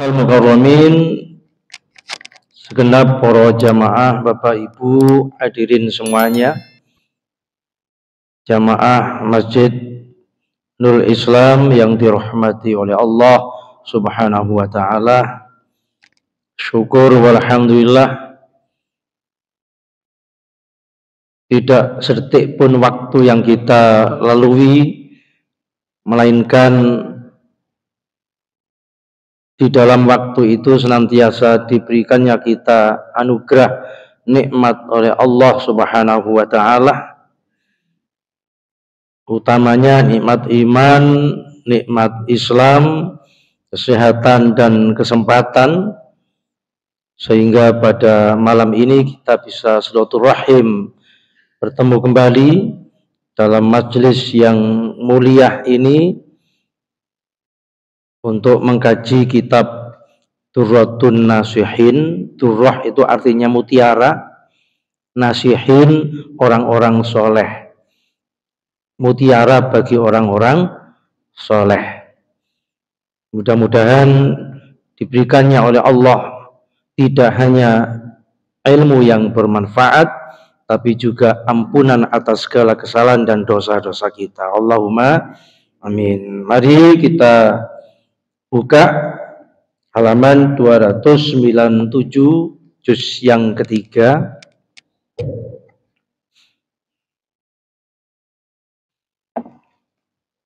Al-Mukarramin, segenap para jamaah, Bapak Ibu hadirin semuanya, jamaah Masjid Nurul Islam yang dirahmati oleh Allah Subhanahu wa taala. Syukur walhamdulillah, tidak sedetik pun waktu yang kita lalui melainkan di dalam waktu itu senantiasa diberikannya kita anugerah nikmat oleh Allah Subhanahu wa taala, utamanya nikmat iman, nikmat Islam, kesehatan dan kesempatan, sehingga pada malam ini kita bisa silaturahim bertemu kembali dalam majelis yang mulia ini untuk mengkaji kitab Durratun Nasihin. Durrah itu artinya mutiara, nasihin orang-orang soleh, mutiara bagi orang-orang soleh. Mudah-mudahan diberikannya oleh Allah tidak hanya ilmu yang bermanfaat, tapi juga ampunan atas segala kesalahan dan dosa-dosa kita. Allahumma amin. Mari kita buka halaman 297 juz yang ketiga.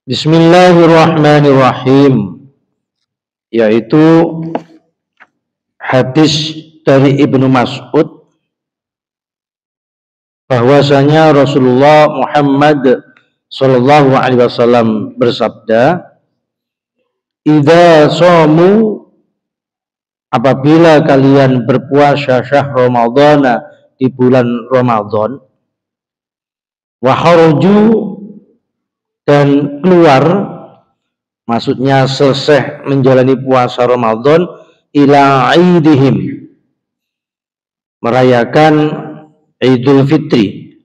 Bismillahirrahmanirrahim, yaitu hadis dari Ibnu Mas'ud bahwasanya Rasulullah Muhammad sallallahu alaihi wasallam bersabda, "Idza shamu, apabila kalian berpuasa syahr Ramadhana, di bulan Ramadan, wa kharaju, dan keluar, maksudnya selesai menjalani puasa Ramadan, ila aidihim, merayakan Idul Fitri.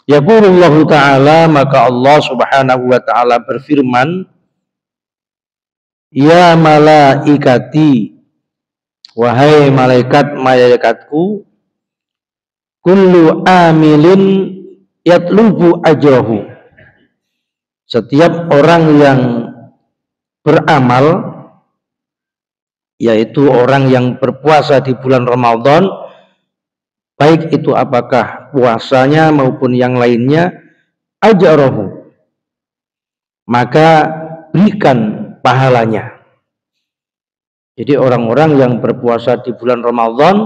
Yaqulullahu ta'ala, maka Allah Subhanahu wa ta'ala berfirman, ya malaikati, wahai malaikatku, kullu amilin yatlubu ajrahu, setiap orang yang beramal, yaitu orang yang berpuasa di bulan Ramadan, baik itu apakah puasanya maupun yang lainnya, ajrahu, maka berikan pahalanya. Jadi orang-orang yang berpuasa di bulan Ramadan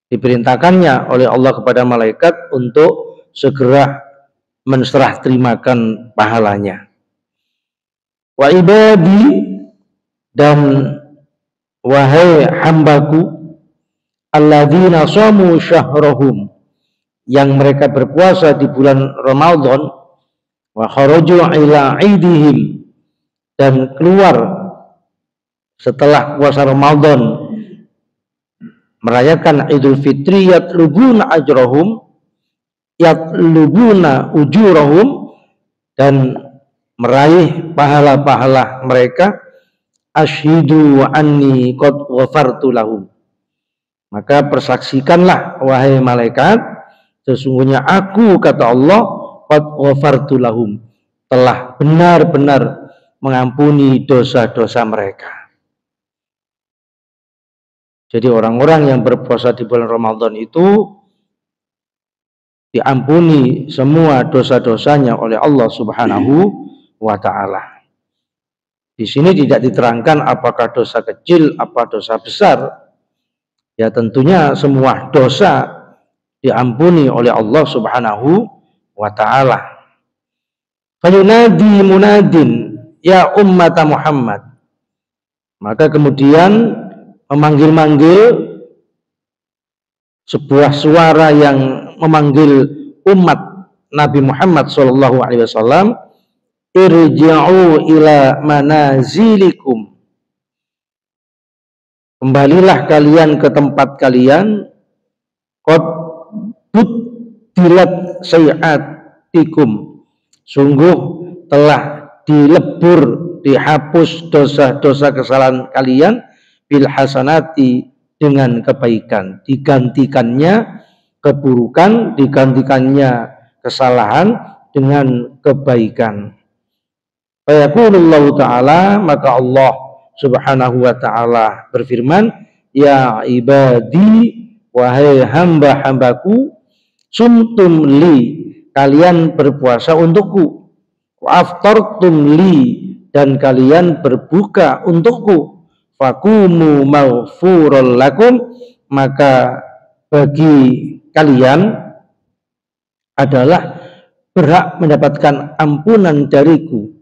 diperintahkannya oleh Allah kepada malaikat untuk segera menserah terimakan pahalanya. Wa ibadi, dan wahai hambaku, alladzina shamu syahrahum, yang mereka berpuasa di bulan Ramadan, wa kharaju ila aidihim, dan keluar setelah puasa Ramadan merayakan Idul Fitri, yatlubuna ajrahum, yatlubuna ujurahum, dan meraih pahala-pahala mereka, asyhidu anni qad ghafartu lahum, maka persaksikanlah wahai malaikat, sesungguhnya aku, kata Allah, qad ghafartu lahum, telah benar-benar mengampuni dosa-dosa mereka. Jadi orang-orang yang berpuasa di bulan Ramadan itu diampuni semua dosa-dosanya oleh Allah Subhanahu wa ta'ala. Di sini tidak diterangkan apakah dosa kecil, apa dosa besar. Ya tentunya semua dosa diampuni oleh Allah Subhanahu wa ta'ala. Fayunadi munadin, ya ummata Muhammad, maka kemudian memanggil-manggil sebuah suara yang memanggil umat Nabi Muhammad SAW, irji'u ila manazilikum, kembalilah kalian ke tempat kalian, qad buddilat sayiatikum, sungguh telah dilebur, dihapus dosa-dosa kesalahan kalian bil hasanati dengan kebaikan, digantikannya keburukan, digantikannya kesalahan dengan kebaikan. Fayaqulullahu ta'ala, maka Allah subhanahu wa ta'ala berfirman, ya ibadi, wahai hamba-hambaku, sumtum li, kalian berpuasa untukku, wa aftartum li, dan kalian berbuka untukku, fakumu maghfurul lakum, maka bagi kalian adalah berhak mendapatkan ampunan dariku.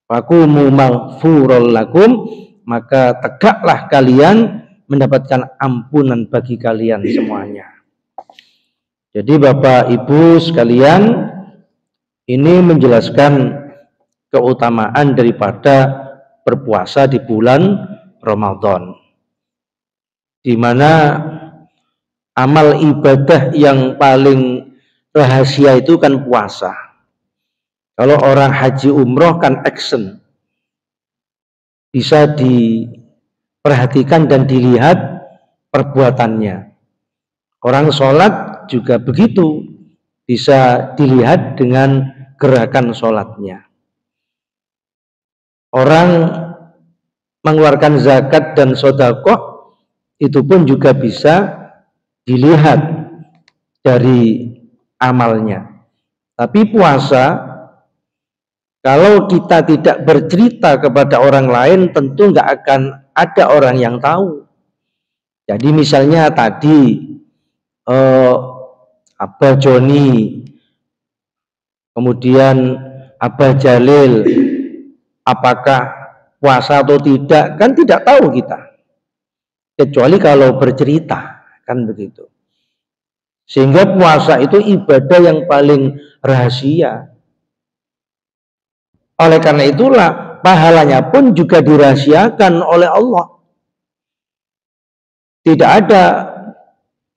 Fakumu maghfurul lakum, maka tegaklah kalian mendapatkan ampunan bagi kalian semuanya. Jadi Bapak Ibu sekalian, ini menjelaskan keutamaan daripada berpuasa di bulan Ramadan, di mana amal ibadah yang paling rahasia itu kan puasa. Kalau orang haji umroh kan action, bisa diperhatikan dan dilihat perbuatannya. Orang sholat juga begitu, bisa dilihat dengan gerakan sholatnya. Orang mengeluarkan zakat dan sedekah itu pun juga bisa dilihat dari amalnya. Tapi puasa, kalau kita tidak bercerita kepada orang lain, tentu nggak akan ada orang yang tahu. Jadi misalnya tadi Abah Joni, kemudian Abah Jalil, apakah puasa atau tidak, kan tidak tahu kita. Kecuali kalau bercerita, kan begitu. Sehingga puasa itu ibadah yang paling rahasia. Oleh karena itulah pahalanya pun juga dirahasiakan oleh Allah. Tidak ada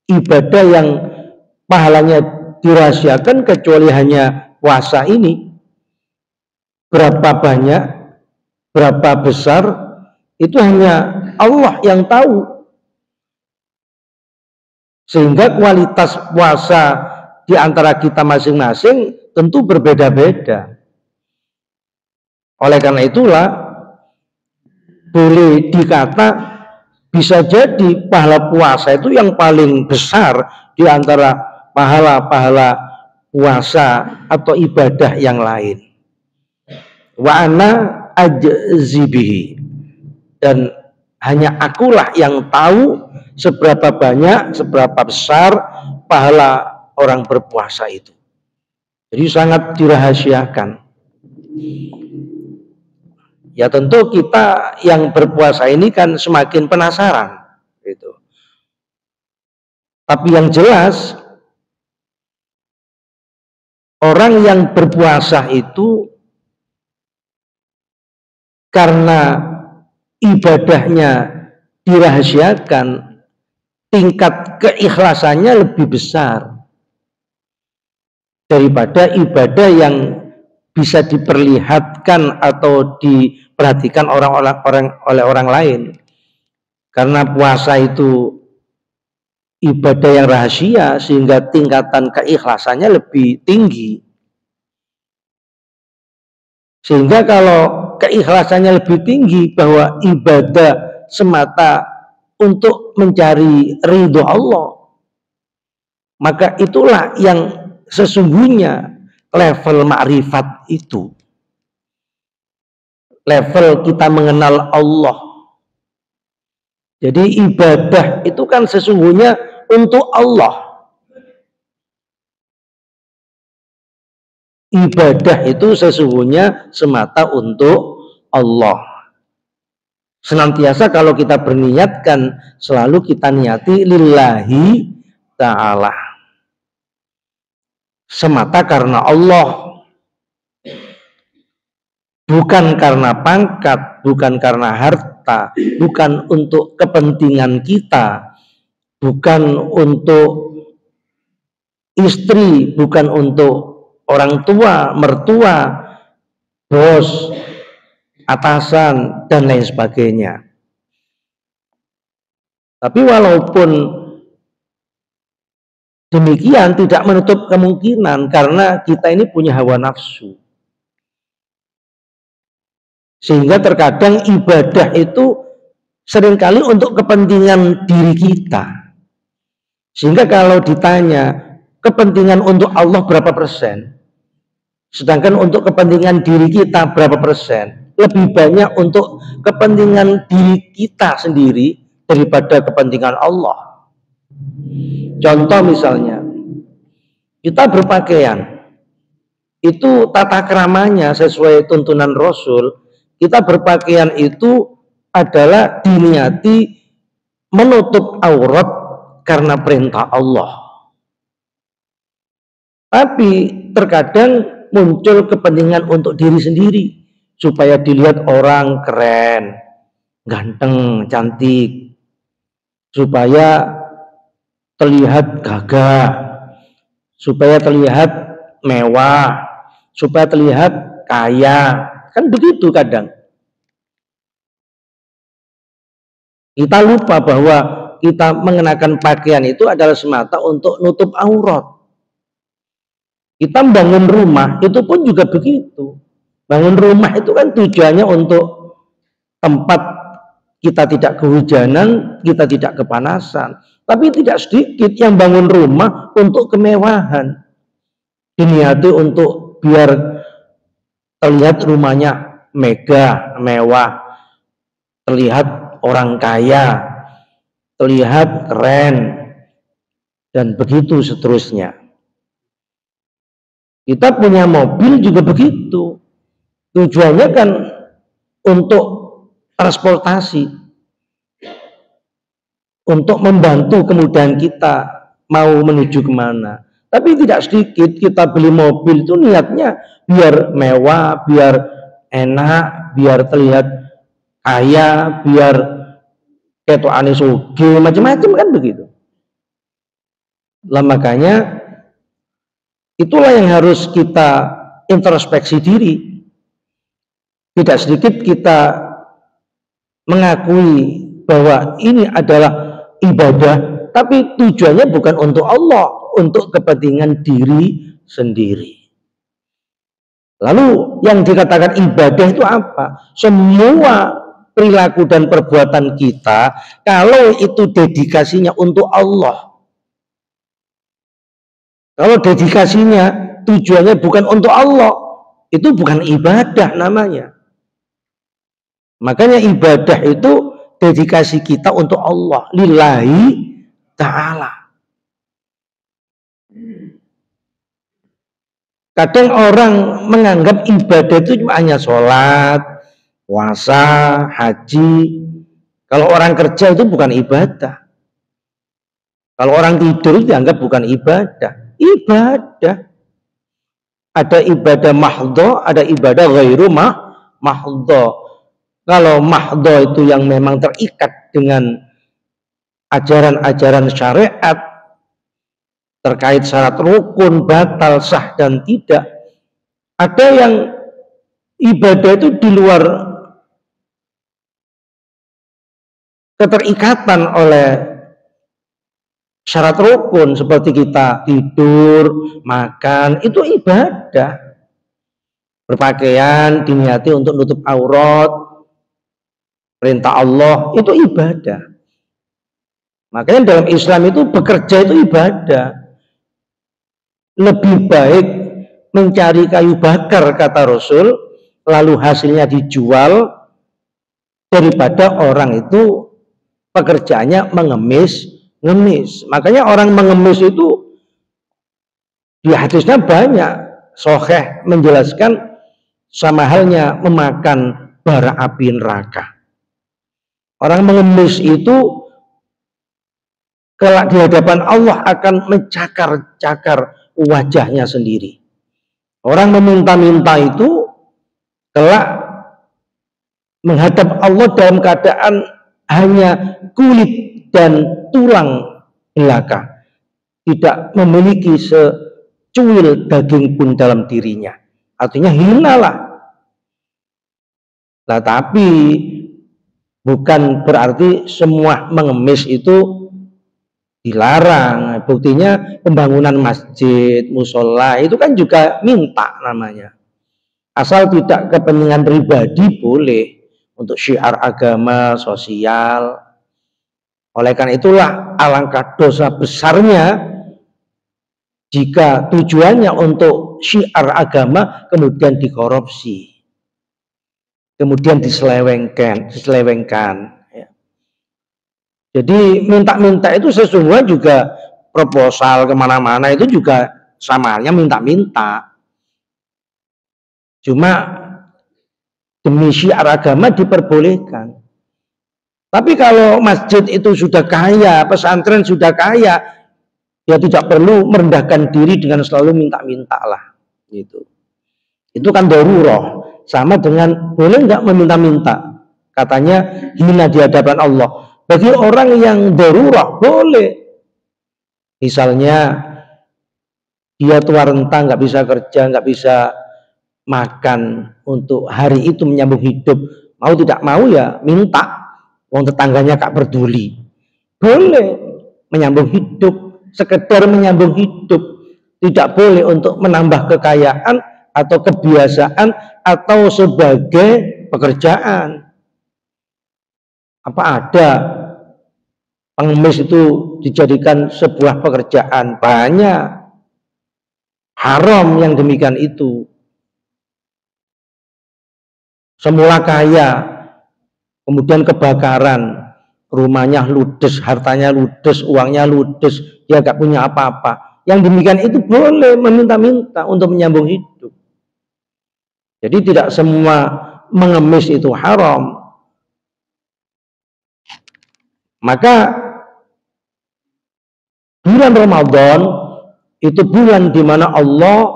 ibadah yang pahalanya dirahasiakan kecuali hanya puasa ini. Berapa banyak, berapa besar, itu hanya Allah yang tahu. Sehingga kualitas puasa di antara kita masing-masing tentu berbeda-beda. Oleh karena itulah boleh dikata bisa jadi pahala puasa itu yang paling besar di antara pahala-pahala puasa atau ibadah yang lain. Wa ana ajzibihi, dan hanya akulah yang tahu seberapa banyak, seberapa besar pahala orang berpuasa itu. Jadi sangat dirahasiakan. Ya tentu kita yang berpuasa ini kan semakin penasaran gitu. Tapi yang jelas orang yang berpuasa itu karena ibadahnya dirahasiakan, tingkat keikhlasannya lebih besar daripada ibadah yang bisa diperlihatkan atau diperhatikan oleh orang lain. Karena puasa itu ibadah yang rahasia, sehingga tingkatan keikhlasannya lebih tinggi. Sehingga kalau keikhlasannya lebih tinggi, bahwa ibadah semata untuk mencari ridho Allah, maka itulah yang sesungguhnya level makrifat itu, level kita mengenal Allah. Jadi ibadah itu kan sesungguhnya untuk Allah. Ibadah itu sesungguhnya semata untuk Allah. Senantiasa kalau kita berniatkan, selalu kita niati lillahi ta'ala, semata karena Allah, bukan karena pangkat, bukan karena harta, bukan untuk kepentingan kita, bukan untuk istri, bukan untuk orang tua, mertua, bos, atasan, dan lain sebagainya. Tapi walaupun demikian tidak menutup kemungkinan karena kita ini punya hawa nafsu. Sehingga terkadang ibadah itu seringkali untuk kepentingan diri kita. Sehingga kalau ditanya kepentingan untuk Allah berapa persen, sedangkan untuk kepentingan diri kita berapa persen, lebih banyak untuk kepentingan diri kita sendiri daripada kepentingan Allah. Contoh misalnya, kita berpakaian, itu tata keramanya sesuai tuntunan Rasul. Kita berpakaian itu adalah diniati menutup aurat karena perintah Allah. Tapi terkadang muncul kepentingan untuk diri sendiri supaya dilihat orang keren, ganteng, cantik, supaya terlihat gagah, supaya terlihat mewah, supaya terlihat kaya. Kan begitu kadang. Kita lupa bahwa kita mengenakan pakaian itu adalah semata untuk nutup aurat. Kita bangun rumah itu pun juga begitu. Bangun rumah itu kan tujuannya untuk tempat kita tidak kehujanan, kita tidak kepanasan. Tapi tidak sedikit yang bangun rumah untuk kemewahan. Diniati untuk biar terlihat rumahnya megah, mewah, terlihat orang kaya, terlihat keren, dan begitu seterusnya. Kita punya mobil juga begitu. Tujuannya kan untuk transportasi, untuk membantu kemudahan kita mau menuju kemana. Tapi tidak sedikit kita beli mobil itu niatnya biar mewah, biar enak, biar terlihat kaya, biar ketokane sugih, macam-macam kan begitu. Lah makanya itulah yang harus kita introspeksi diri. Tidak sedikit kita mengakui bahwa ini adalah ibadah, tapi tujuannya bukan untuk Allah, untuk kepentingan diri sendiri. Lalu yang dikatakan ibadah itu apa? Semua perilaku dan perbuatan kita, kalau itu dedikasinya untuk Allah, kalau dedikasinya tujuannya bukan untuk Allah, itu bukan ibadah namanya. Makanya ibadah itu dedikasi kita untuk Allah, lillahi ta'ala. Kadang orang menganggap ibadah itu hanya sholat, puasa, haji. Kalau orang kerja itu bukan ibadah. Kalau orang tidur itu dianggap bukan ibadah. Ibadah. Ada ibadah mahdho, ada ibadah ghairu mahdho. Kalau mahdho itu yang memang terikat dengan ajaran-ajaran syariat terkait syarat rukun, batal, sah dan tidak. Ada yang ibadah itu di luar keterikatan oleh syarat rukun, seperti kita tidur, makan, itu ibadah. Berpakaian diniati untuk nutup aurat, perintah Allah, itu ibadah. Makanya dalam Islam itu bekerja itu ibadah. Lebih baik mencari kayu bakar, kata Rasul, lalu hasilnya dijual, daripada orang itu pekerjaannya mengemis. Makanya orang mengemis itu di hadisnya banyak sahih menjelaskan sama halnya memakan bara api neraka. Orang mengemis itu kelak di hadapan Allah akan mencakar-cakar wajahnya sendiri. Orang meminta-minta itu kelak menghadap Allah dalam keadaan hanya kulit dan tulang belaka, tidak memiliki secuil daging pun dalam dirinya. Artinya hinalah. Lah tapi bukan berarti semua mengemis itu dilarang. Buktinya pembangunan masjid, musola itu kan juga minta namanya. Asal tidak kepentingan pribadi boleh, untuk syiar agama, sosial. Oleh karena itulah alangkah dosa besarnya jika tujuannya untuk syiar agama kemudian dikorupsi, kemudian diselewengkan. Ya. Jadi minta-minta itu sesungguhnya juga proposal kemana-mana itu juga sama halnya minta-minta. Cuma demi syiar agama diperbolehkan. Tapi kalau masjid itu sudah kaya, pesantren sudah kaya, ya tidak perlu merendahkan diri dengan selalu minta-minta lah. Gitu. Itu kan darurat. Sama dengan boleh nggak meminta-minta? Katanya hina di hadapan Allah. Bagi orang yang darurat boleh. Misalnya dia tua renta, nggak bisa kerja, nggak bisa makan untuk hari itu menyambung hidup. Mau tidak mau ya minta. Wong tetangganya gak peduli. Boleh menyambung hidup, sekedar menyambung hidup. Tidak boleh untuk menambah kekayaan atau kebiasaan atau sebagai pekerjaan. Apa ada pengemis itu dijadikan sebuah pekerjaan? Banyak. Haram yang demikian itu. Semula kaya, kemudian kebakaran, rumahnya ludes, hartanya ludes, uangnya ludes, dia gak punya apa-apa. Yang demikian itu boleh meminta-minta untuk menyambung hidup. Jadi tidak semua mengemis itu haram. Maka bulan Ramadan itu bulan di mana Allah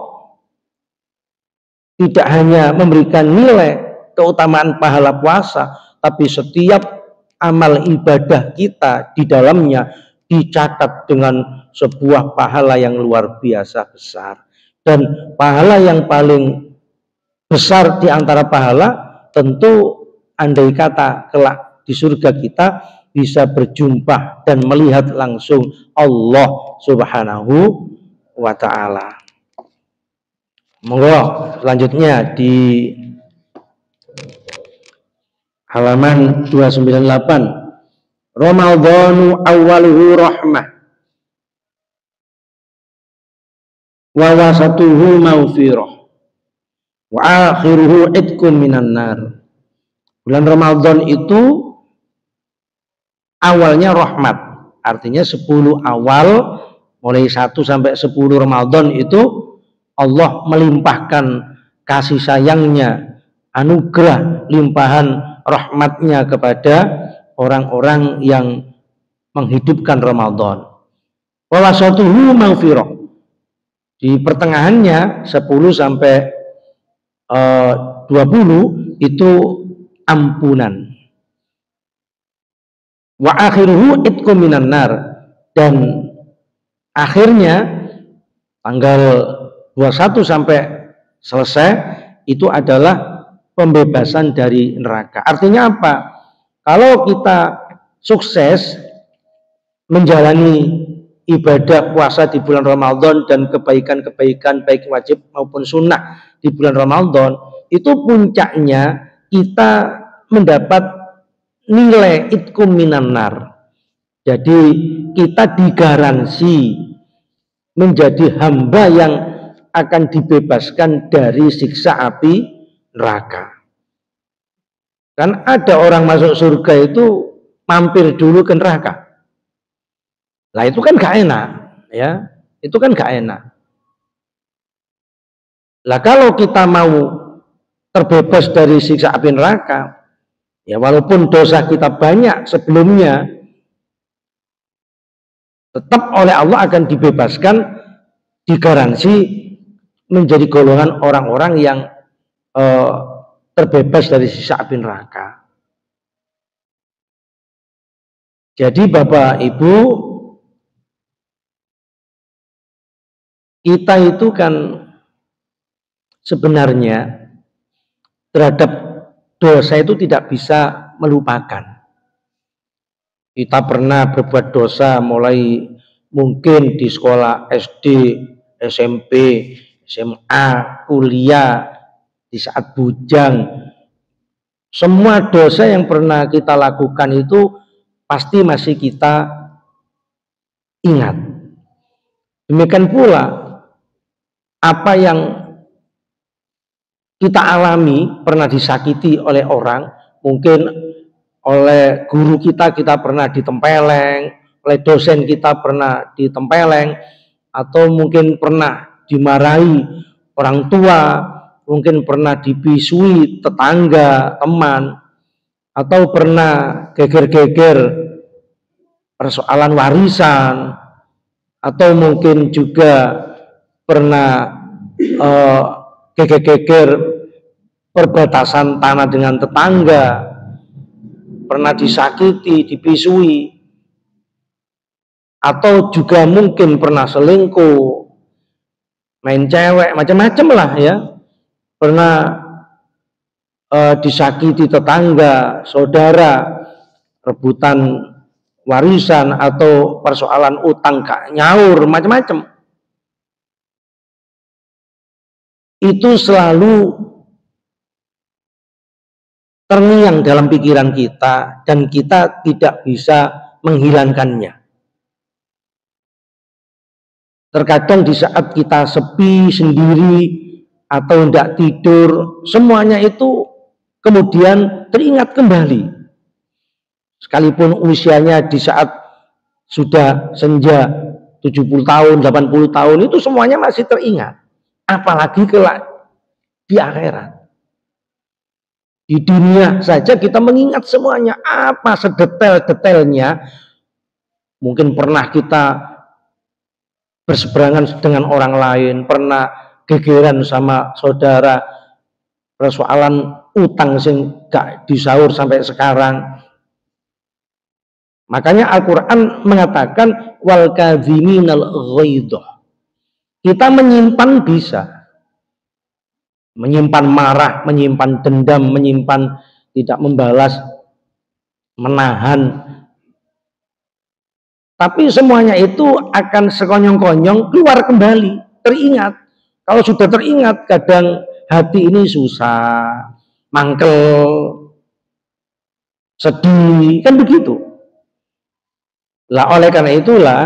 tidak hanya memberikan nilai keutamaan pahala puasa, tapi setiap amal ibadah kita di dalamnya dicatat dengan sebuah pahala yang luar biasa besar. Dan pahala yang paling besar di antara pahala tentu andai kata kelak di surga kita bisa berjumpa dan melihat langsung Allah Subhanahu wa ta'ala. Monggo selanjutnya di halaman 298. Ramadhanu awwaluhu rahmah wa wasatuhu maghfirah wa akhiruhu itqum minan nar. Bulan Ramadan itu awalnya rahmat, artinya 10 awal mulai 1 sampai 10 Ramadan itu Allah melimpahkan kasih sayangnya, anugerah, limpahan rahmatnya kepada orang-orang yang menghidupkan Ramadan. Wa wasatuhu maghfirah. Di pertengahannya 10 sampai 20 itu ampunan. Wa akhiruhu itqum minan nar, dan akhirnya tanggal 21 sampai selesai itu adalah pembebasan dari neraka. Artinya apa? Kalau kita sukses menjalani ibadah puasa di bulan Ramadan dan kebaikan-kebaikan baik wajib maupun sunnah di bulan Ramadan, itu puncaknya kita mendapat nilai itqum minan nar. Jadi kita digaransi menjadi hamba yang akan dibebaskan dari siksa api neraka. Kan ada orang masuk surga itu mampir dulu ke neraka. Lah itu kan gak enak, ya. Itu kan gak enak. Lah kalau kita mau terbebas dari siksa api neraka, ya walaupun dosa kita banyak sebelumnya, tetap oleh Allah akan dibebaskan, digaransi menjadi golongan orang-orang yang terbebas dari siksa api neraka. Jadi Bapak Ibu, kita itu kan sebenarnya terhadap dosa itu tidak bisa melupakan. Kita pernah berbuat dosa mulai mungkin di sekolah SD, SMP, SMA, kuliah, di saat bujang. Semua dosa yang pernah kita lakukan itu pasti masih kita ingat. Demikian pula apa yang kita alami, pernah disakiti oleh orang, mungkin oleh guru kita pernah ditempeleng, oleh dosen kita pernah ditempeleng, atau mungkin pernah dimarahi orang tua, mungkin pernah dibisui tetangga, teman, atau pernah geger-geger persoalan warisan, atau mungkin juga pernah geger-geger perbatasan tanah dengan tetangga, pernah disakiti, dibisui, atau juga mungkin pernah selingkuh, main cewek, macam-macam lah ya, pernah disakiti tetangga, saudara, rebutan warisan, atau persoalan utang gak nyaur, macam-macam. Itu selalu terngiang dalam pikiran kita dan kita tidak bisa menghilangkannya. Terkadang di saat kita sepi sendiri atau tidak tidur, semuanya itu kemudian teringat kembali. Sekalipun usianya di saat sudah senja 70 tahun, 80 tahun, itu semuanya masih teringat. Apalagi kelak di akhirat. Di dunia saja kita mengingat semuanya, apa sedetail-detailnya. Mungkin pernah kita berseberangan dengan orang lain, pernah gegeran sama saudara, persoalan utang sing gak disaur sampai sekarang. Makanya Al-Quran mengatakan wal kadhiminal ghaidha. Kita menyimpan bisa, menyimpan marah, menyimpan dendam, menyimpan tidak membalas, menahan. Tapi semuanya itu akan sekonyong-konyong keluar kembali, teringat. Kalau sudah teringat, kadang hati ini susah, mangkel, sedih, kan begitu. Lah oleh karena itulah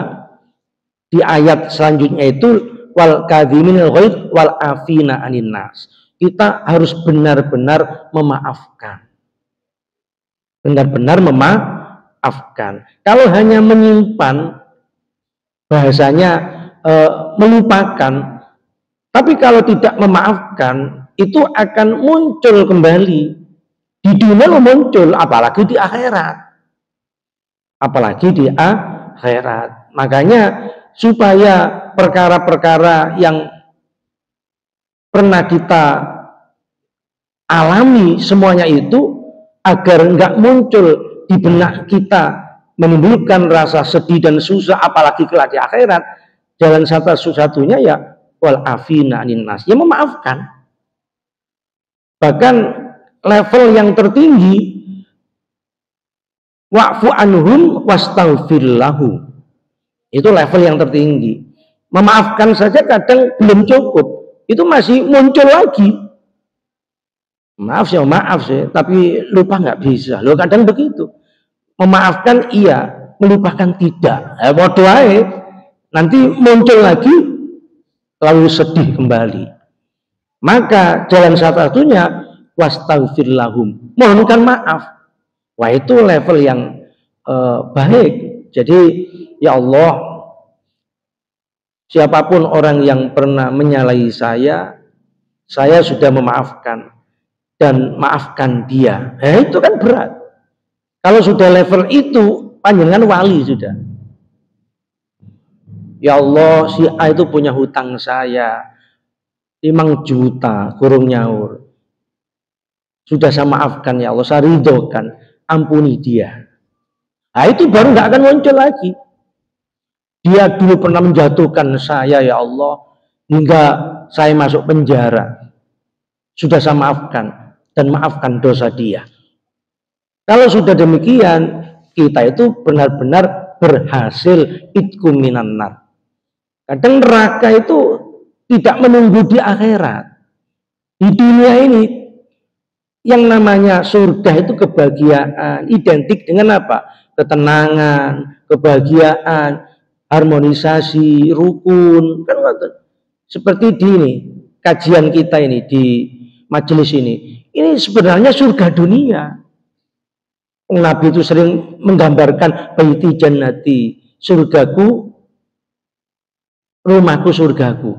di ayat selanjutnya itu wal kadhiminal ghaidh wal afina anin nas. Kita harus benar-benar memaafkan. Benar-benar memaafkan. Kalau hanya menyimpan, bahasanya melupakan. Tapi kalau tidak memaafkan, itu akan muncul kembali. Di dunia muncul, apalagi di akhirat. Apalagi di akhirat. Makanya supaya perkara-perkara yang pernah kita alami semuanya itu agar enggak muncul di benak kita menimbulkan rasa sedih dan susah, apalagi kelak di akhirat, jalan satu-satunya ya wal afina anin nas, ya memaafkan. Bahkan level yang tertinggi wa'fu anhum wastaghfir lahum, itu level yang tertinggi. Memaafkan saja kadang belum cukup, itu masih muncul lagi. Maaf sih, tapi lupa nggak bisa. Loh kadang begitu. Memaafkan iya, melupakan tidak. Bodoh aja. Nanti muncul lagi, lalu sedih kembali. Maka jalan satu-satunya wastaghfir lahum, mohonkan maaf. Wah itu level yang baik. Jadi ya Allah, siapapun orang yang pernah menyalahi saya sudah memaafkan dan maafkan dia. Itu kan berat. Kalau sudah level itu, panjenengan wali sudah. Ya Allah, si A itu punya hutang saya 5 juta, kurung nyaur. Sudah saya maafkan ya Allah, saya ridhokan, ampuni dia. Nah itu baru nggak akan muncul lagi. Dia dulu pernah menjatuhkan saya ya Allah, hingga saya masuk penjara. Sudah saya maafkan. dan maafkan dosa dia. Kalau sudah demikian, kita itu benar-benar berhasil itqu minan nar. Kadang neraka itu tidak menunggu di akhirat. Di dunia ini yang namanya surga itu kebahagiaan, identik dengan apa? Ketenangan, kebahagiaan, harmonisasi, rukun. Kan seperti di ini, kajian kita ini di majelis ini. Ini sebenarnya surga dunia. Nabi itu sering menggambarkan baiti jannati, surgaku, rumahku surgaku.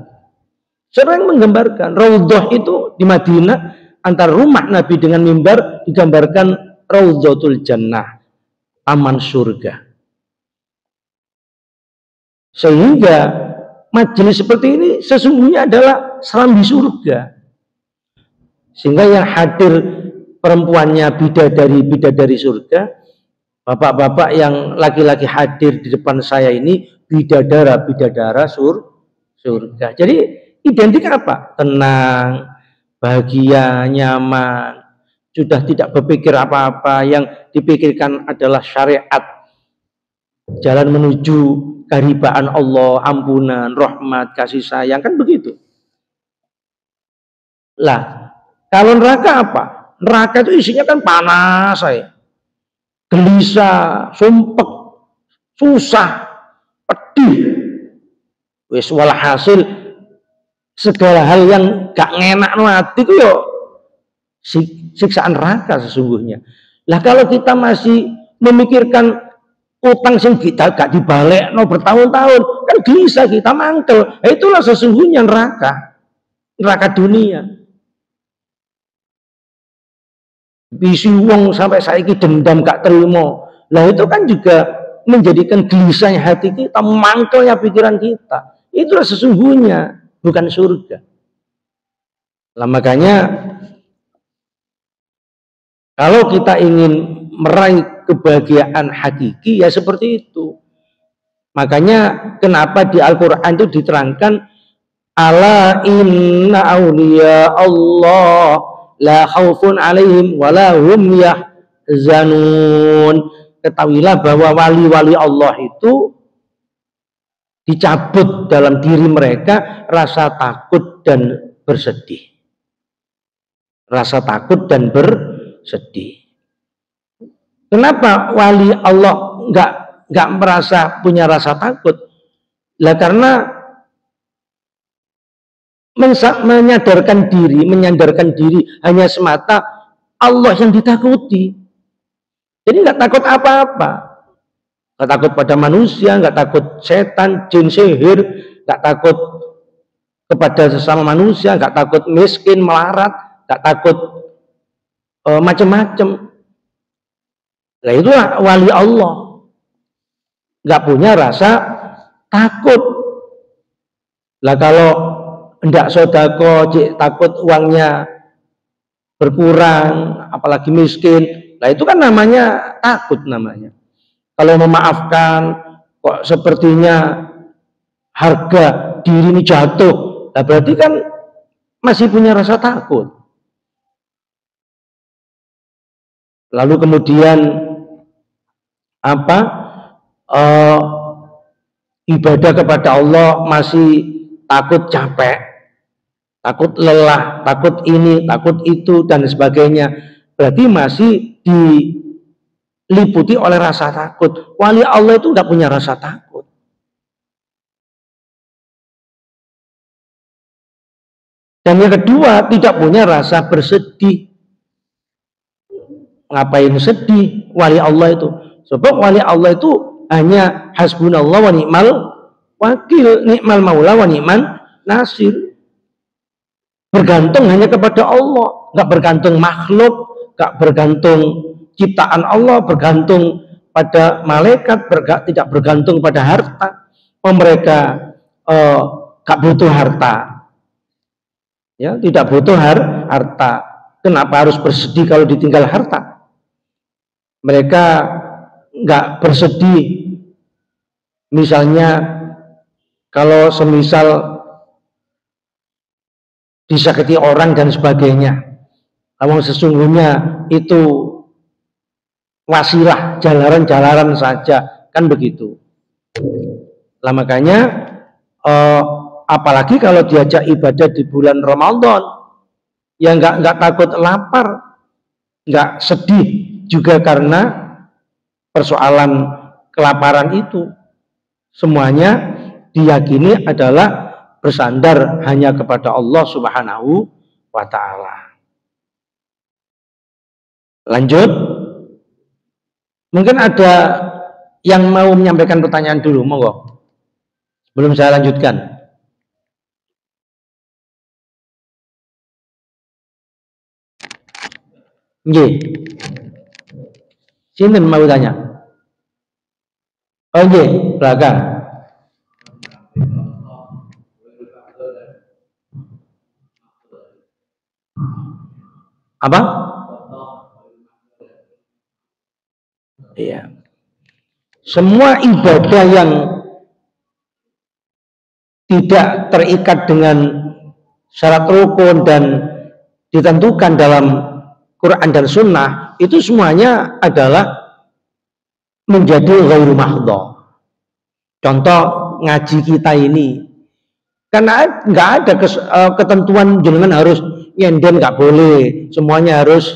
Sering menggambarkan raudhah itu di Madinah, antara rumah Nabi dengan mimbar digambarkan raudhatul jannah, taman surga. Sehingga majelis seperti ini sesungguhnya adalah serambi surga. Sehingga yang hadir perempuannya bidadari surga, bapak-bapak yang laki-laki hadir di depan saya ini bidadara surga. Jadi identik apa? Tenang, bahagia, nyaman, sudah tidak berpikir apa-apa, yang dipikirkan adalah syariat, jalan menuju keharibaan Allah, ampunan, rahmat, kasih sayang, kan begitu. Lah, kalau neraka apa? Neraka itu isinya kan panas, gelisah, sumpek, susah, pedih. Wis walhasil segala hal yang gak ngenak no hati itu yo siksaan neraka sesungguhnya. Lah kalau kita masih memikirkan utang sing kita gak dibalik no bertahun-tahun, kan gelisah kita mangkel. Itulah sesungguhnya neraka dunia. Bisi wong sampai saiki dendam gak terima. Lah itu kan juga menjadikan gelisahnya hati kita, mangkelnya pikiran kita. Itulah sesungguhnya, bukan surga. Lah makanya kalau kita ingin meraih kebahagiaan hakiki ya seperti itu. Makanya kenapa di Al-Qur'an itu diterangkan ala inna auliya Allah la khaufun alaihim wala hum yahzanun. Ketahuilah bahwa wali-wali Allah itu dicabut dalam diri mereka rasa takut dan bersedih. Rasa takut dan bersedih. Kenapa wali Allah enggak merasa punya rasa takut? Lah karena menyandarkan diri hanya semata Allah yang ditakuti. Jadi nggak takut apa-apa, nggak takut pada manusia, nggak takut setan, jin, sihir, nggak takut kepada sesama manusia, nggak takut miskin, melarat, nggak takut macam-macam. Nah itulah wali Allah, nggak punya rasa takut. Lah kalau hendak sodako, takut uangnya berkurang, apalagi miskin. Nah itu kan namanya takut namanya. Kalau memaafkan, kok sepertinya harga diri ini jatuh. Nah berarti kan masih punya rasa takut. Lalu kemudian apa? Ibadah kepada Allah masih takut capek, takut lelah, takut ini, takut itu, dan sebagainya. Berarti masih diliputi oleh rasa takut. Wali Allah itu nggak punya rasa takut. Dan yang kedua, tidak punya rasa bersedih. Ngapain sedih wali Allah itu? Sebab wali Allah itu hanya hasbunallah wa ni'mal wakil, ni'mal maula wa ni'man nasir. Bergantung hanya kepada Allah, nggak bergantung makhluk, nggak bergantung ciptaan Allah, bergantung pada malaikat, tidak bergantung pada harta. Mereka nggak butuh harta, ya, tidak butuh harta. Kenapa harus bersedih kalau ditinggal harta? Mereka nggak bersedih, misalnya kalau semisal disakiti orang dan sebagainya. Namun sesungguhnya itu wasilah, jalaran-jalaran saja, kan begitu. Nah, makanya apalagi kalau diajak ibadah di bulan Ramadan, ya nggak takut lapar, nggak sedih juga karena persoalan kelaparan itu. Semuanya diyakini adalah bersandar hanya kepada Allah Subhanahu wa Ta'ala. Lanjut, mungkin ada yang mau menyampaikan pertanyaan dulu, monggo. Belum saya lanjutkan. Nggih. Sinten mau tanya? Oh nggih, belakang. Apa? Iya. Semua ibadah yang tidak terikat dengan syarat rukun dan ditentukan dalam Quran dan Sunnah, itu semuanya adalah menjadi ghairu mahdhah. Contoh ngaji kita ini, karena nggak ada ketentuan jenengan harus nyenden, nggak boleh, semuanya harus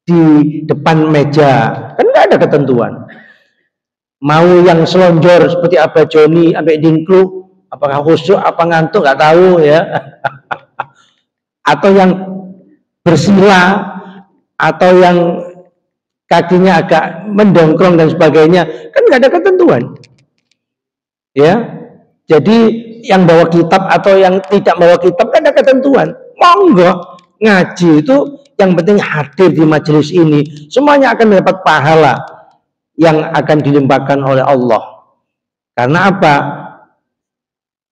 di depan meja, kan nggak ada ketentuan. Mau yang selonjor seperti Abah Joni sampai dingklu, apakah khusyuk apa ngantuk nggak tahu ya. Atau yang bersila, atau yang kakinya agak mendongkrong dan sebagainya, kan nggak ada ketentuan ya. Jadi yang bawa kitab atau yang tidak bawa kitab kan ada ketentuan. Monggo ngaji itu yang penting hadir di majelis ini, semuanya akan mendapat pahala yang akan dilimpahkan oleh Allah. Karena apa?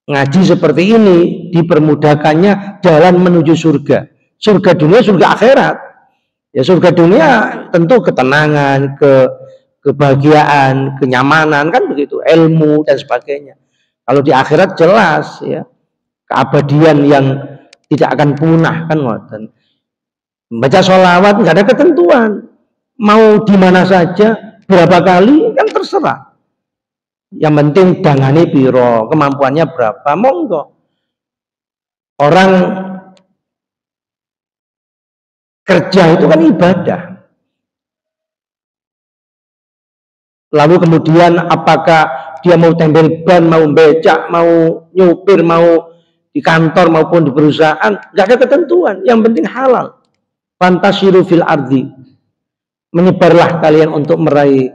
Ngaji seperti ini dipermudahkannya jalan menuju surga. Surga dunia, surga akhirat. Ya, surga dunia tentu ketenangan, kebahagiaan, kenyamanan, kan begitu, ilmu dan sebagainya. Kalau di akhirat jelas ya, keabadian yang tidak akan punah, kan ngoten. Baca sholawat nggak ada ketentuan, mau di mana saja, berapa kali kan terserah. Yang penting dangane piro, kemampuannya berapa, monggo. Orang kerja itu kan ibadah. Lalu kemudian apakah dia mau tembel ban, mau becak, mau nyupir, mau di kantor maupun di perusahaan, nggak ada ketentuan. Yang penting halal. Fantasiru fil ardi, menyebarlah kalian untuk meraih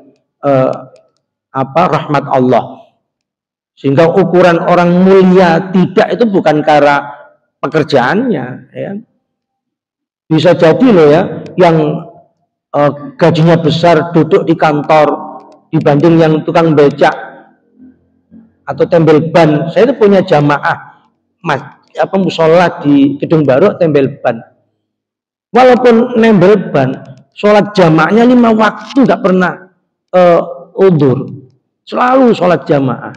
rahmat Allah. Sehingga ukuran orang mulia tidak itu bukan karena pekerjaannya ya. Bisa jadi loh ya, yang gajinya besar duduk di kantor dibanding yang tukang becak atau tembel ban. Saya itu punya jamaah musola di Gedung Baru tembel ban. Walaupun nembel ban, sholat jamaahnya 5 waktu nggak pernah undur, selalu sholat jamaah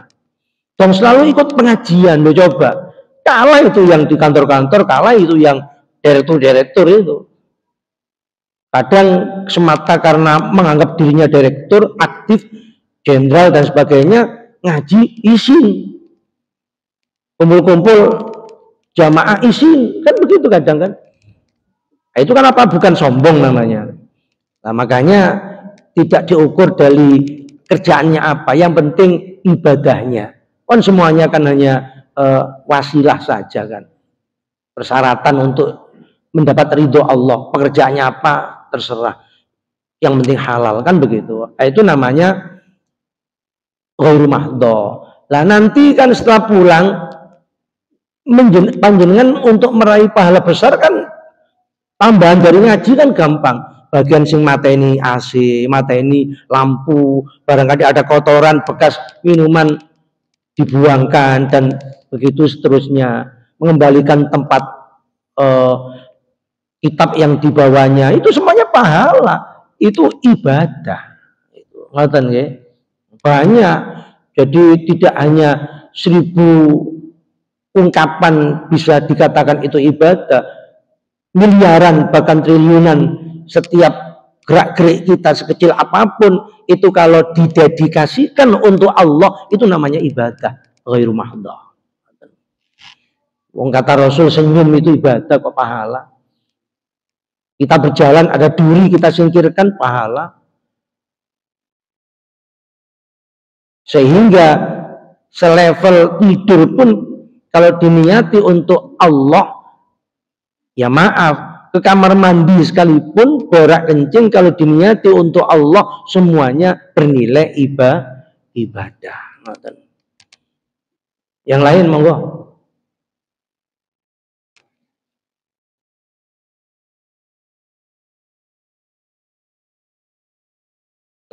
dan selalu ikut pengajian. Lo coba, kalah itu yang di kantor-kantor, kalah itu yang direktur itu. Kadang semata karena menganggap dirinya direktur, aktif, jenderal dan sebagainya, ngaji izin, kumpul-kumpul jamaah izin, kan begitu kadang kan. Nah, itu kan apa? Bukan sombong namanya. Nah, makanya tidak diukur dari kerjaannya apa, yang penting ibadahnya. Kan semuanya kan hanya wasilah saja kan. Persyaratan untuk mendapat ridho Allah. Pekerjaannya apa terserah. Yang penting halal, kan begitu. Nah, itu namanya ghairu mahdhah. Lah nanti kan setelah pulang panjenengan untuk meraih pahala besar kan tambahan dari ngaji kan gampang. Bagian sing mateni AC, mateni lampu, barangkali ada kotoran bekas minuman dibuangkan dan begitu seterusnya, mengembalikan tempat kitab yang dibawanya, itu semuanya pahala, itu ibadah. Itu ngoten nggih. Banyak. Jadi tidak hanya 1000 ungkapan bisa dikatakan itu ibadah. miliaran bahkan triliunan setiap gerak-gerik kita sekecil apapun itu kalau didedikasikan untuk Allah itu namanya ibadah ghairu mahdhah. Wong kata Rasul senyum itu ibadah kok pahala. Kita berjalan ada duri kita singkirkan pahala. Sehingga selevel tidur pun kalau diniati untuk Allah, ya maaf, ke kamar mandi sekalipun berak kencing kalau diniati untuk Allah semuanya bernilai ibadah. Yang lain monggo.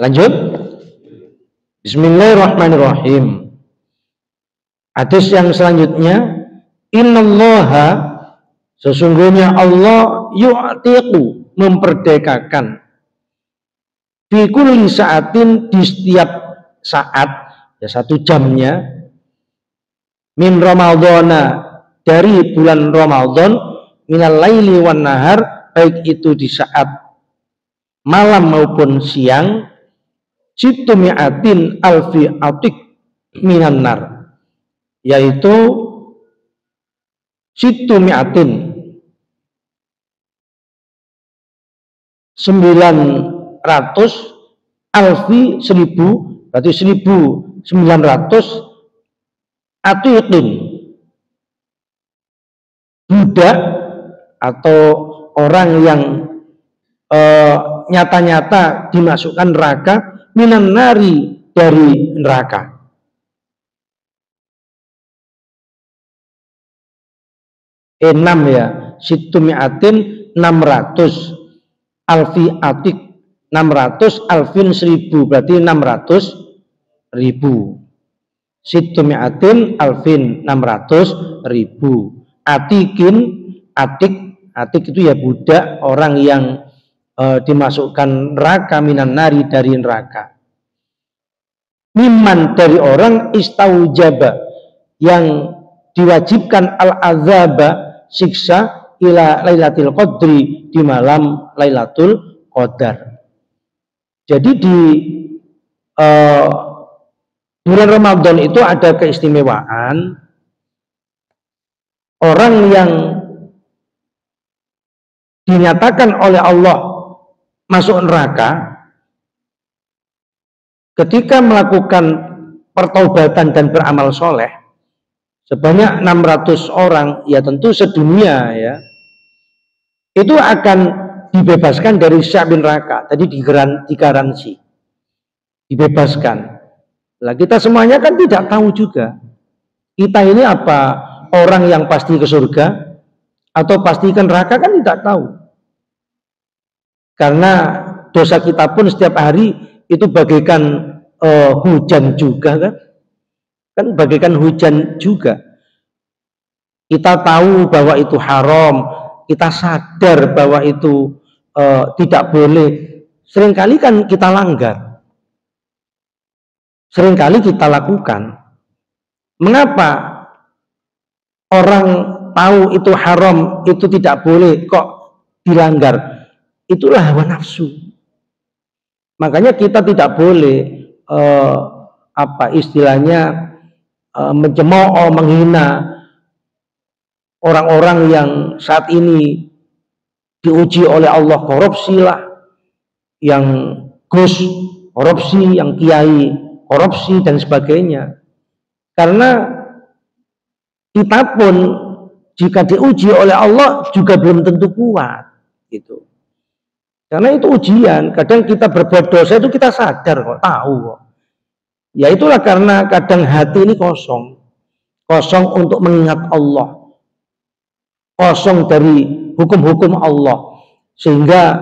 Lanjut. Bismillahirrahmanirrahim. Hadis yang selanjutnya, innallaha, sesungguhnya Allah yu'tiqu, memperdekakan, fi kulli sa'atin, di setiap saat, ya satu jamnya, min ramadhana, dari bulan Ramadan, minal laili wan nahar, baik itu di saat malam maupun siang, situ mi'atin alfi atik minan nar, yaitu situ mi'atin 900 alfi 1000, berarti 1900 atiqin, budak atau orang yang nyata-nyata dimasukkan neraka, minan nari, dari neraka. Enam ya, situ mi'atin 600 alfi atik, 600 alfin 1000, berarti 600.000. Situ mi'atin alfin 600.000. Atikin, atik itu ya budak, orang yang dimasukkan neraka, minan nari, dari neraka. Miman, dari orang, istaujaba, yang diwajibkan al-azaba, siksa, ila lailatul qadri, di malam lailatul qadar. Jadi di bulan Ramadan itu ada keistimewaan orang yang dinyatakan oleh Allah masuk neraka ketika melakukan pertaubatan dan beramal soleh sebanyak 600 orang, ya tentu sedunia ya, itu akan dibebaskan dari siksa neraka. Tadi digaransi dibebaskan. Lah kita semuanya kan tidak tahu juga kita ini apa, orang yang pasti ke surga atau pasti ke neraka, kan tidak tahu. Karena dosa kita pun setiap hari itu bagaikan hujan juga kan bagaikan hujan juga. Kita tahu bahwa itu haram, kita sadar bahwa itu tidak boleh, seringkali kan kita langgar, seringkali kita lakukan. Mengapa orang tahu itu haram, itu tidak boleh, kok dilanggar? Itulah hawa nafsu. Makanya kita tidak boleh istilahnya mencemooh, menghina orang-orang yang saat ini diuji oleh Allah, korupsi lah, yang gus korupsi, yang kiai korupsi dan sebagainya. Karena kita pun jika diuji oleh Allah juga belum tentu kuat gitu. Karena itu ujian. Kadang kita berbuat dosa itu kita sadar kok, tahu kok. Ya itulah karena kadang hati ini kosong untuk mengingat Allah, kosong dari hukum-hukum Allah, sehingga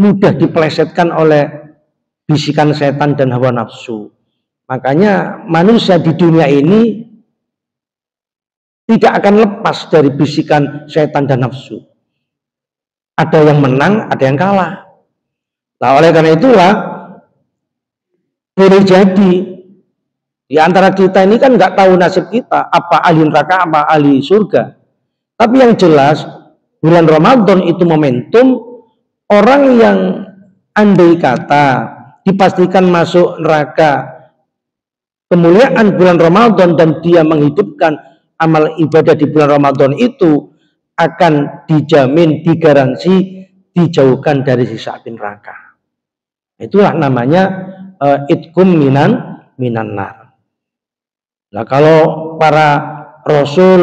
mudah dipelesetkan oleh bisikan setan dan hawa nafsu. Makanya manusia di dunia ini tidak akan lepas dari bisikan setan dan nafsu. Ada yang menang, ada yang kalah. Nah, oleh karena itulah boleh jadi di antara kita ini kan nggak tahu nasib kita, apa ahli neraka, apa ahli surga. Tapi yang jelas bulan Ramadan itu momentum orang yang andai kata dipastikan masuk neraka kemuliaan bulan Ramadan dan dia menghidupkan amal ibadah di bulan Ramadan itu akan dijamin, digaransi dijauhkan dari siksa api neraka. Itulah namanya itkum minan nar. Nah, kalau para rasul,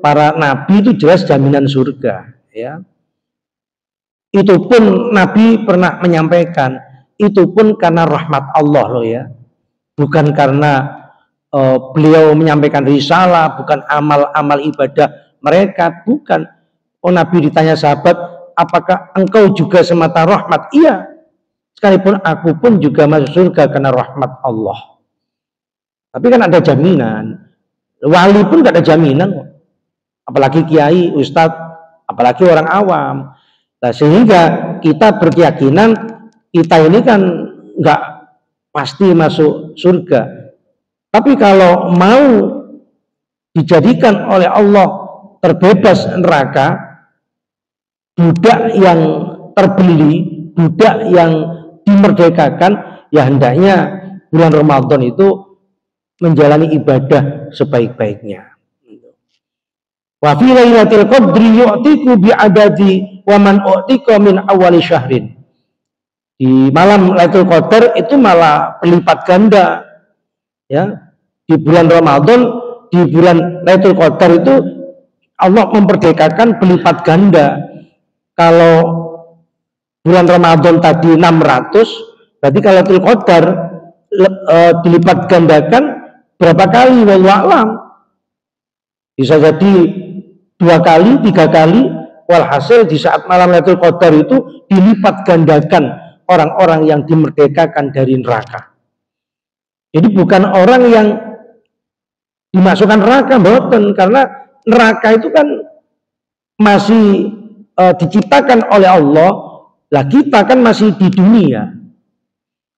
para nabi itu jelas jaminan surga, ya. Itu pun Nabi pernah menyampaikan, itu pun karena rahmat Allah loh ya. Bukan karena beliau menyampaikan risalah, bukan amal-amal ibadah mereka, bukan. Oh, Nabi ditanya sahabat, apakah engkau juga semata rahmat? Iya. Sekalipun aku pun juga masuk surga karena rahmat Allah. Tapi kan ada jaminan. Wali pun gak ada jaminan. Apalagi kiai, ustadz, apalagi orang awam. Nah, sehingga kita berkeyakinan kita ini kan nggak pasti masuk surga. Tapi kalau mau dijadikan oleh Allah terbebas neraka, budak yang terbeli, budak yang dimerdekakan, ya hendaknya bulan Ramadan itu menjalani ibadah sebaik-baiknya. Wa fi lailatul qadri yu'tiku bi adadi wa man u'tika min awali syahrin. Di malam Lailatul Qadar itu malah berlipat ganda. Ya. Di bulan Ramadan, di bulan Lailatul Qadar itu Allah memerdekakan berlipat ganda. Kalau bulan Ramadan tadi 600, berarti kalau Lailatul Qadar dilipat gandakan berapa kali, wallahu a'lam. Bisa jadi 2 kali, 3 kali, walhasil di saat malam Lailatul Qadar itu dilipat gandakan orang-orang yang dimerdekakan dari neraka. Jadi bukan orang yang dimasukkan neraka, mboten, karena neraka itu kan masih diciptakan oleh Allah. Lah kita kan masih di dunia.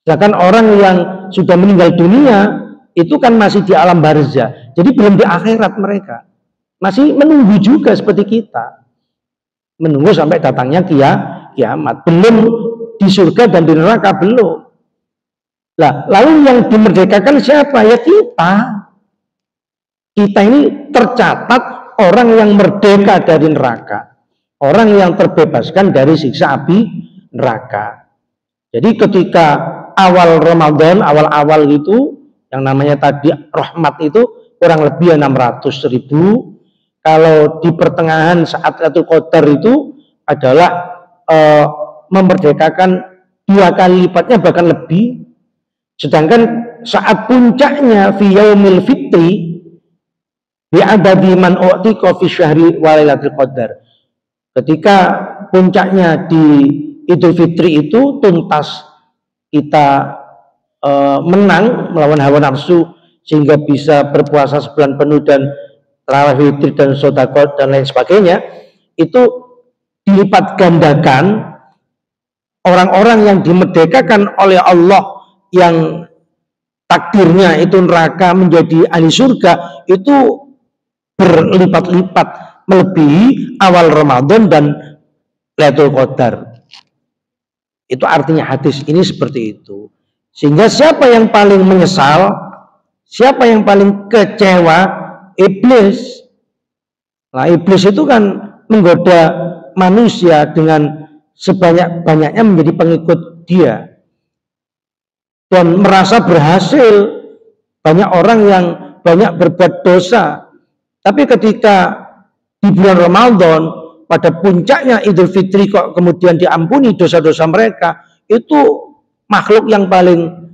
Sedangkan orang yang sudah meninggal dunia itu kan masih di alam barzah. Jadi belum di akhirat mereka. Masih menunggu juga seperti kita. Menunggu sampai datangnya kiamat. Belum di surga dan di neraka, belum. Lah, lalu yang dimerdekakan siapa? Ya kita. Kita ini tercatat orang yang merdeka dari neraka. Orang yang terbebaskan dari siksa api neraka. Jadi ketika awal Ramadan, awal-awal itu, yang namanya tadi rahmat itu kurang lebih 600.000. Kalau di pertengahan saat Lailatul Qadar itu adalah memerdekakan 2 kali lipatnya, bahkan lebih. Sedangkan saat puncaknya fi yaumil fitri bi adadi man u'tika fi syahri Lailatul Qadar. Ketika puncaknya di Idul Fitri itu tuntas kita menang melawan hawa nafsu sehingga bisa berpuasa sebulan penuh dan tarawih, witir dan sedekah dan lain sebagainya, itu dilipat gandakan orang-orang yang dimerdekakan oleh Allah yang takdirnya itu neraka menjadi ahli surga, itu berlipat-lipat melebihi awal Ramadan dan Lailatul Qadar. Itu artinya hadis ini seperti itu. Sehingga siapa yang paling menyesal, siapa yang paling kecewa? Iblis. Nah, iblis itu kan menggoda manusia dengan sebanyak-banyaknya menjadi pengikut dia dan merasa berhasil. Banyak orang yang banyak berbuat dosa, tapi ketika di bulan Ramadan pada puncaknya Idul Fitri kok kemudian diampuni dosa-dosa mereka, itu makhluk yang paling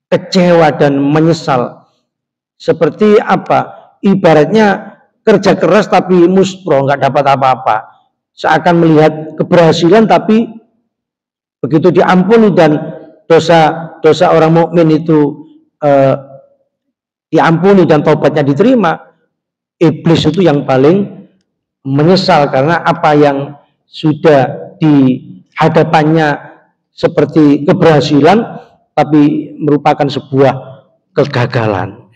kecewa dan menyesal. Seperti apa? Ibaratnya kerja keras tapi muspro, nggak dapat apa-apa. Seakan melihat keberhasilan tapi begitu diampuni dan dosa orang mukmin itu diampuni dan taubatnya diterima, iblis itu yang paling menyesal karena apa yang sudah di hadapannya seperti keberhasilan tapi merupakan sebuah kegagalan.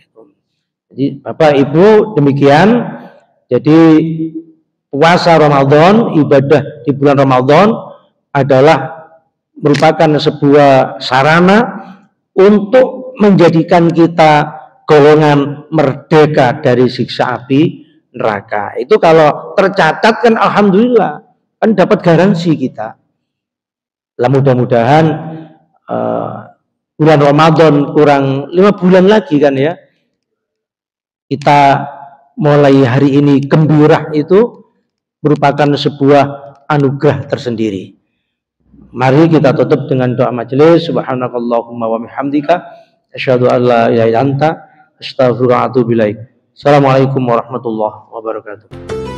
Jadi Bapak Ibu demikian. Jadi puasa Ramadan, ibadah di bulan Ramadan adalah merupakan sebuah sarana untuk menjadikan kita golongan merdeka dari siksa api neraka. Itu kalau tercatat kan alhamdulillah, kan dapat garansi kita. Lah mudah-mudahan bulan Ramadan kurang 5 bulan lagi kan ya, kita mulai hari ini gembira, itu merupakan sebuah anugerah tersendiri. Mari kita tutup dengan doa majelis. Subhanakallahumma wa bihamdika asyhadu an la ilaha illa anta astaghfiruka wa atubu ilaik. Assalamualaikum warahmatullahi wabarakatuh.